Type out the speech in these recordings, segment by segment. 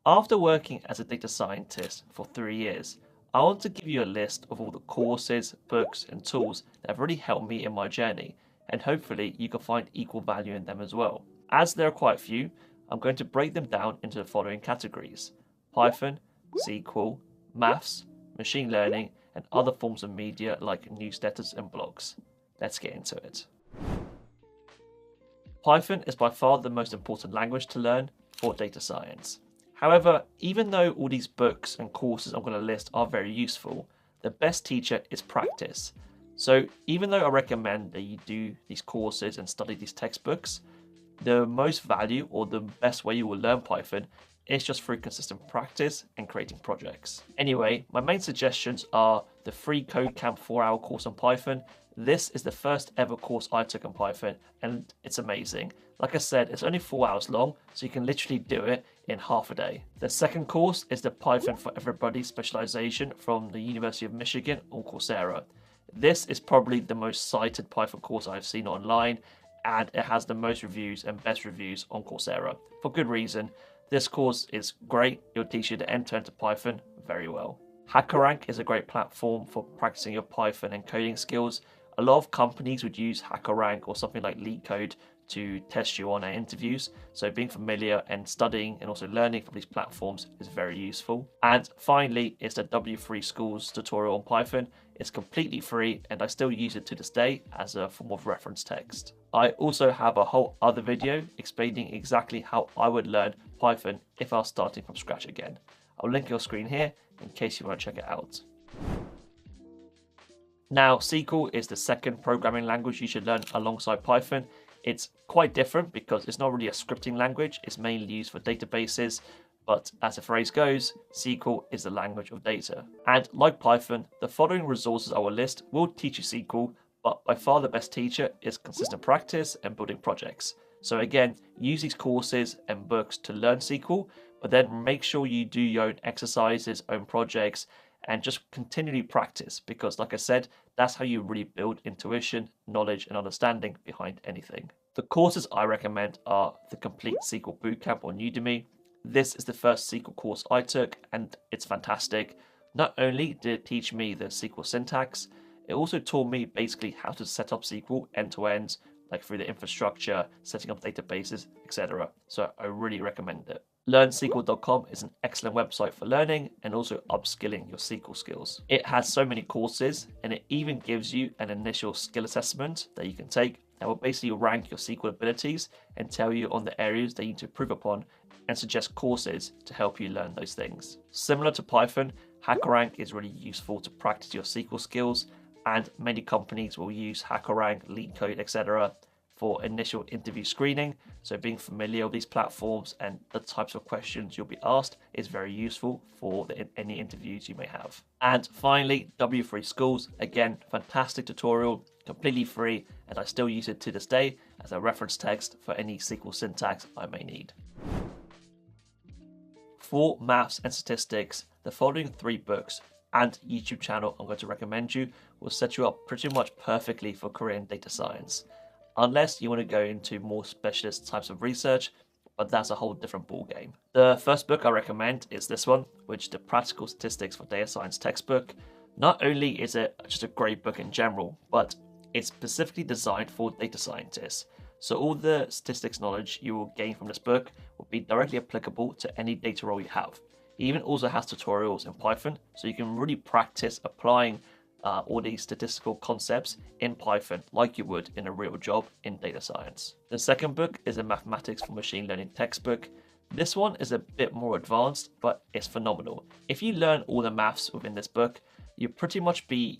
After working as a data scientist for 3 years, I want to give you a list of all the courses, books, and tools that have really helped me in my journey, and hopefully you can find equal value in them as well. As there are quite a few, I'm going to break them down into the following categories: Python, SQL, maths, machine learning, and other forms of media like newsletters and blogs. Let's get into it. Python is by far the most important language to learn for data science. However, even though all these books and courses I'm going to list are very useful, the best teacher is practice. So even though I recommend that you do these courses and study these textbooks, the most value or the best way you will learn Python is just through consistent practice and creating projects. Anyway, my main suggestions are the free Codecamp 4-hour course on Python. This is the first ever course I took on Python and it's amazing. Like I said, it's only 4 hours long, so you can literally do it in half a day. The second course is the Python for Everybody specialization from the University of Michigan on Coursera. This is probably the most cited Python course I've seen online, and it has the most reviews and best reviews on Coursera. For good reason. This course is great. It'll teach you the end-to-end to Python very well. HackerRank is a great platform for practicing your Python and coding skills. A lot of companies would use HackerRank or something like LeetCode to test you on their interviews. So being familiar and studying and also learning from these platforms is very useful. And finally, it's the W3 Schools tutorial on Python. It's completely free and I still use it to this day as a form of reference text. I also have a whole other video explaining exactly how I would learn Python if I was starting from scratch again. I'll link your screen here in case you want to check it out. Now, SQL is the second programming language you should learn alongside Python. It's quite different because it's not really a scripting language. It's mainly used for databases, but as the phrase goes, SQL is the language of data. And like Python, the following resources I will list will teach you SQL, but by far the best teacher is consistent practice and building projects. So again, use these courses and books to learn SQL, but then make sure you do your own exercises, own projects, and just continually practice because, like I said, that's how you really build intuition, knowledge, and understanding behind anything. The courses I recommend are the Complete SQL Bootcamp on Udemy. This is the first SQL course I took, and it's fantastic. Not only did it teach me the SQL syntax, it also taught me basically how to set up SQL end to end, like through the infrastructure, setting up databases, etc. So I really recommend it. LearnSQL.com is an excellent website for learning and also upskilling your SQL skills. It has so many courses and it even gives you an initial skill assessment that you can take that will basically rank your SQL abilities and tell you on the areas that you need to improve upon and suggest courses to help you learn those things. Similar to Python, HackerRank is really useful to practice your SQL skills, and many companies will use HackerRank, LeetCode, etc. for initial interview screening. So being familiar with these platforms and the types of questions you'll be asked is very useful for any interviews you may have. And finally, W3 Schools, again, fantastic tutorial, completely free, and I still use it to this day as a reference text for any SQL syntax I may need. For maths and statistics, the following 3 books and YouTube channel I'm going to recommend you will set you up pretty much perfectly for career in data science. Unless you want to go into more specialist types of research, but that's a whole different ballgame. The first book I recommend is this one, which is the Practical Statistics for Data Science textbook. Not only is it just a great book in general, but it's specifically designed for data scientists. So all the statistics knowledge you will gain from this book will be directly applicable to any data role you have. It even also has tutorials in Python, so you can really practice applying all these statistical concepts in Python like you would in a real job in data science. The second book is a Mathematics for Machine Learning textbook. This one is a bit more advanced, but it's phenomenal. If you learn all the maths within this book, you pretty much be,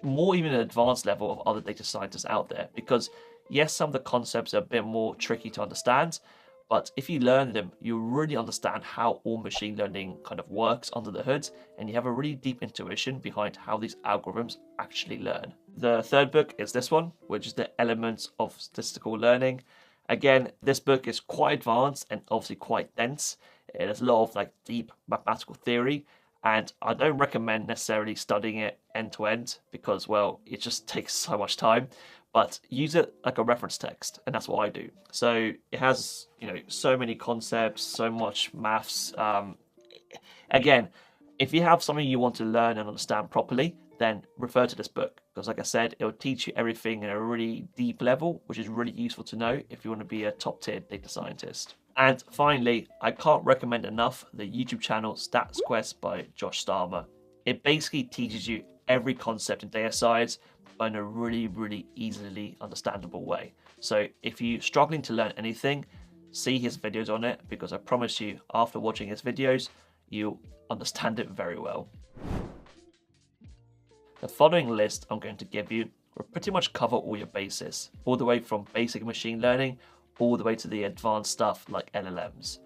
more even an advanced level of other data scientists out there, because yes, some of the concepts are a bit more tricky to understand, but if you learn them, you really understand how all machine learning kind of works under the hood, and you have a really deep intuition behind how these algorithms actually learn. The third book is this one, which is the Elements of Statistical Learning. Again, this book is quite advanced and obviously quite dense. It has a lot of deep mathematical theory, and I don't recommend necessarily studying it end to end because, well, it just takes so much time. but use it like a reference text, and that's what I do. So it has, so many concepts, so much maths. Again, if you have something you want to learn and understand properly, then refer to this book, because like I said, it will teach you everything in a really deep level, which is really useful to know if you want to be a top tier data scientist. And finally, I can't recommend enough the YouTube channel StatsQuest by Josh Starmer. It basically teaches you every concept in data science, but in a really, really easily understandable way. So if you're struggling to learn anything, see his videos on it, because I promise you, after watching his videos, you'll understand it very well. The following list I'm going to give you will pretty much cover all your bases, all the way from basic machine learning, all the way to the advanced stuff like LLMs.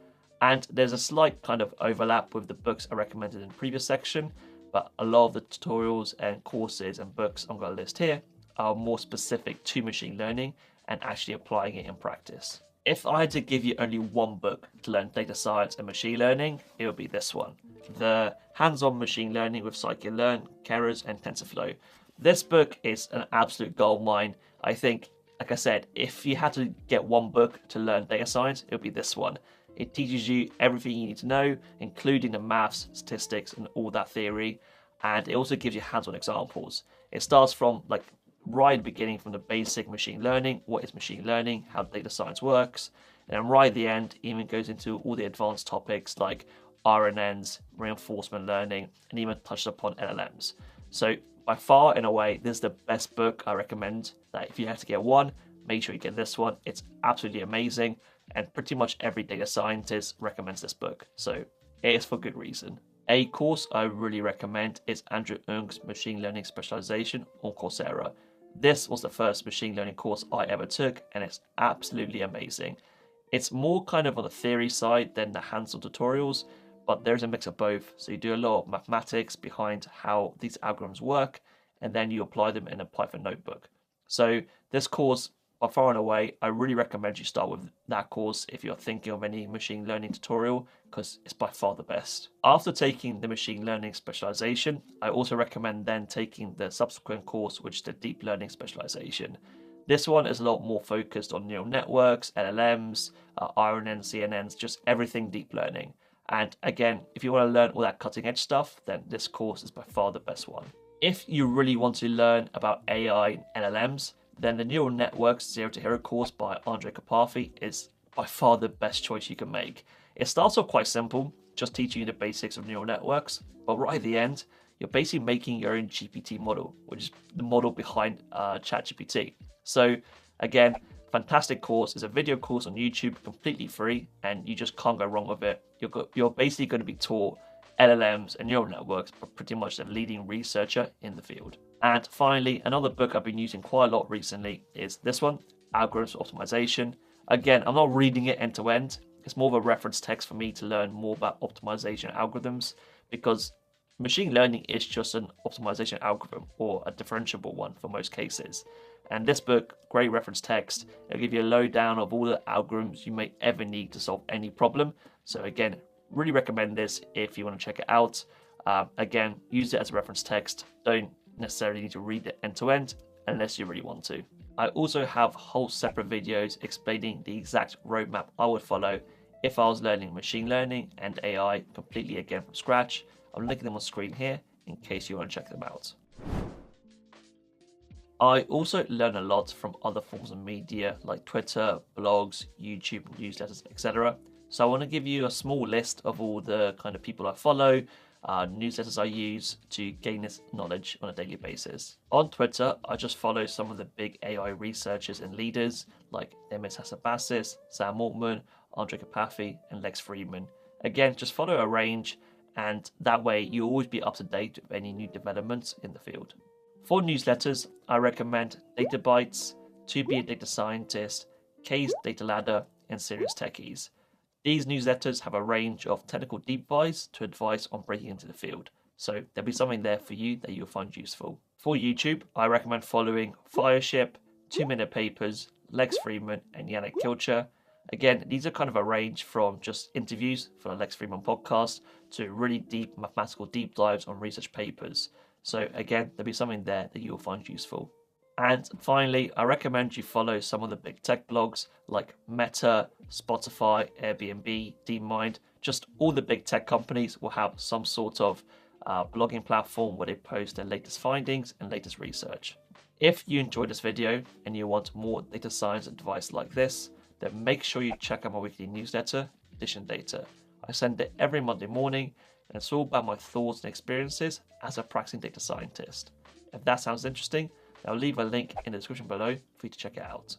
And there's a slight kind of overlap with the books I recommended in the previous section, but a lot of the tutorials and courses and books I'm going to list here are more specific to machine learning and actually applying it in practice. If I had to give you only one book to learn data science and machine learning, it would be this one, The Hands-On Machine Learning with Scikit-learn, Keras, and TensorFlow. This book is an absolute goldmine. I think, like I said, if you had to get one book to learn data science, it would be this one. It teaches you everything you need to know, including the maths, statistics, and all that theory. And it also gives you hands-on examples. It starts from right at the beginning, from the basic machine learning, what is machine learning, how data science works, and then right at the end, even goes into all the advanced topics like RNNs, reinforcement learning, and even touched upon LLMs. So by far, in a way, this is the best book I recommend. That if you have to get one, make sure you get this one. It's absolutely amazing, and pretty much every data scientist recommends this book, so it is for good reason. A course I really recommend is Andrew Ng's Machine Learning Specialization on Coursera. This was the first machine learning course I ever took, and it's absolutely amazing. It's more kind of on the theory side than the hands-on tutorials, but there's a mix of both. So you do a lot of mathematics behind how these algorithms work, and then you apply them in a Python notebook. So this course, by far and away, I really recommend you start with that course if you're thinking of any machine learning tutorial, because it's by far the best. After taking the machine learning specialization, I also recommend then taking the subsequent course, which is the deep learning specialization. This one is a lot more focused on neural networks, LLMs, RNNs, CNNs, just everything deep learning. And again, if you want to learn all that cutting edge stuff, then this course is by far the best one. If you really want to learn about AI and LLMs, then the Neural Networks Zero to Hero course by Andrej Karpathy is by far the best choice you can make. It starts off quite simple, just teaching you the basics of neural networks, but right at the end, you're basically making your own GPT model, which is the model behind ChatGPT. So again, fantastic course. It's a video course on YouTube, completely free, and you just can't go wrong with it. You're basically going to be taught LLMs and neural networks, but pretty much the leading researcher in the field. And finally, another book I've been using quite a lot recently is this one, Algorithms for Optimization. Again, I'm not reading it end to end. It's more of a reference text for me to learn more about optimization algorithms, because machine learning is just an optimization algorithm, or a differentiable one for most cases. And this book, great reference text, it'll give you a lowdown of all the algorithms you may ever need to solve any problem. So again, really recommend this if you want to check it out. Again, use it as a reference text. Don't necessarily need to read it end to end unless you really want to. I also have whole separate videos explaining the exact roadmap I would follow if I was learning machine learning and AI completely again from scratch. I'm linking them on screen here in case you want to check them out. I also learn a lot from other forms of media like Twitter, blogs, YouTube, newsletters, etc. So I want to give you a small list of all the kind of people I follow, newsletters I use to gain this knowledge on a daily basis. On Twitter, I just follow some of the big AI researchers and leaders like Demis Hassabassis, Sam Altman, Andrej Karpathy, and Lex Fridman. Again, just follow a range, and that way you'll always be up to date with any new developments in the field. For newsletters, I recommend DataBytes, To Be a Data Scientist, K's Data Ladder, and Serious Techies. These newsletters have a range of technical deep dives to advice on breaking into the field, so there'll be something there for you that you'll find useful. For YouTube, I recommend following Fireship, 2 Minute Papers, Lex Fridman, and Yannick Kilcher. Again, these are kind of a range from just interviews for the Lex Fridman podcast to really deep mathematical deep dives on research papers. So again, there'll be something there that you'll find useful. And finally, I recommend you follow some of the big tech blogs like Meta, Spotify, Airbnb, DeepMind. Just all the big tech companies will have some sort of blogging platform where they post their latest findings and latest research. If you enjoyed this video and you want more data science advice like this, then make sure you check out my weekly newsletter, Edition Data. I send it every Monday morning, and it's all about my thoughts and experiences as a practicing data scientist. If that sounds interesting, I'll leave a link in the description below for you to check it out.